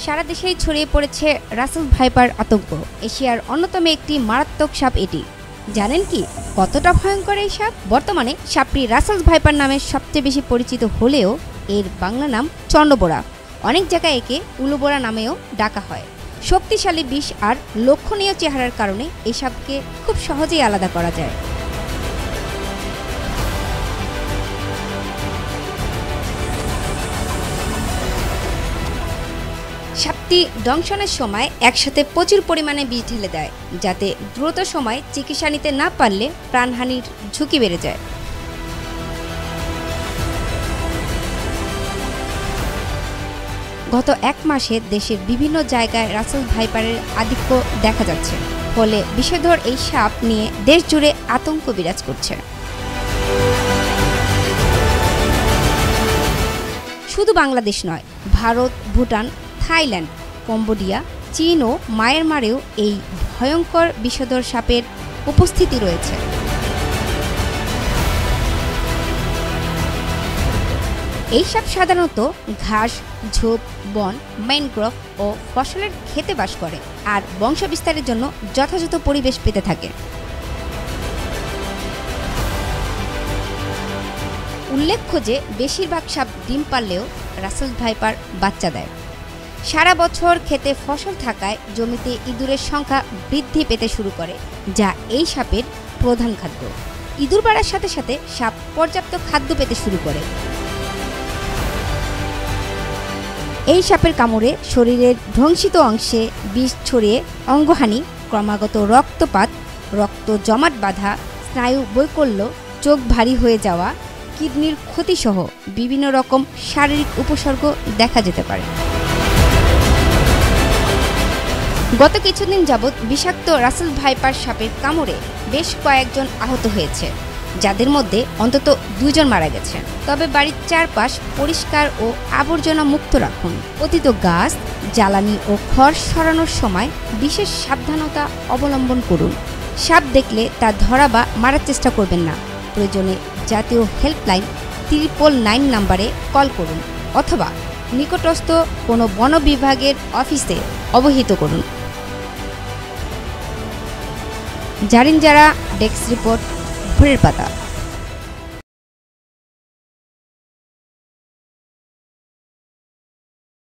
সারা দেশেই ছড়িয়ে পড়েছে রাসেল ভাইপার আতঙ্ক। এশিয়ার অন্যতম একটি মারাত্মক সাপ এটি। জানেন কি কতটা ভয়ঙ্কর এই সাপ? বর্তমানে সাপটি রাসেল ভাইপার নামে সবচেয়ে বেশি পরিচিত হলেও এর বাংলা নাম চন্ডবোরা। অনেক জায়গায় একে উলুবোরা নামেও ডাকা হয়। শক্তিশালী বিষ আর লক্ষণীয় চেহারার কারণে এই সাপকে খুব সহজেই আলাদা করা যায়। সাপটি দংশনের সময় একসাথে প্রচুর পরিমাণে বিষ ঢেলে দেয়, যাতে দ্রুত সময় চিকিৎসা নিতে না পারলে প্রাণহানির ঝুঁকি বেড়ে যায়। গত এক মাসে দেশের বিভিন্ন জায়গায় রাসেল ভাইপারের আধিক্য দেখা যাচ্ছে, ফলে বিষধর এই সাপ নিয়ে দেশ জুড়ে আতঙ্ক বিরাজ করছে। শুধু বাংলাদেশ নয়, ভারত, ভুটান, থাইল্যান্ড, কম্বোডিয়া, চীন ও মায়ানমারেও এই ভয়ঙ্কর বিষধর সাপের উপস্থিতি রয়েছে। এই সাপ সাধারণত ঘাস, ঝোপ, বন, ম্যানগ্রোভ ও ফসলের ক্ষেতে বাস করে আর বংশবিস্তারের জন্য যথাযথ পরিবেশ পেতে থাকে। উল্লেখ্য যে বেশিরভাগ সাপ ডিম পারলেও রাসেল ভাইপার বাচ্চা দেয়। সারা বছর খেতে ফসল থাকায় জমিতে ইঁদুরের সংখ্যা বৃদ্ধি পেতে শুরু করে, যা এই সাপের প্রধান খাদ্য। ইঁদুর বাড়ার সাথে সাথে সাপ পর্যাপ্ত খাদ্য পেতে শুরু করে। এই সাপের কামড়ে শরীরের ধ্বংসিত অংশে বিষ ছড়িয়ে অঙ্গহানি, ক্রমাগত রক্তপাত, রক্ত জমাট বাঁধা, স্নায়ু বৈকল্য, চোখ ভারী হয়ে যাওয়া, কিডনির ক্ষতিসহ বিভিন্ন রকম শারীরিক উপসর্গ দেখা যেতে পারে। গত কিছুদিন যাবৎ বিষাক্ত রাসেল ভাইপার সাপের কামড়ে বেশ কয়েকজন আহত হয়েছে, যাদের মধ্যে অন্তত 2 জন মারা গেছে। তবে বাড়ির চারপাশ পরিষ্কার ও আবর্জনা মুক্ত রাখুন। পতিত গাছ, জ্বালানি ও খড় সরানোর সময় বিশেষ সাবধানতা অবলম্বন করুন। সাপ দেখলে তা ধরা বা মারার চেষ্টা করবেন না। প্রয়োজনে জাতীয় হেল্পলাইন 999 নম্বরে কল করুন অথবা নিকটস্থ কোনো বন বিভাগের অফিসে অবহিত করুন। জারিন যারা, ডেস্ক রিপোর্ট, ভোরের পাতা।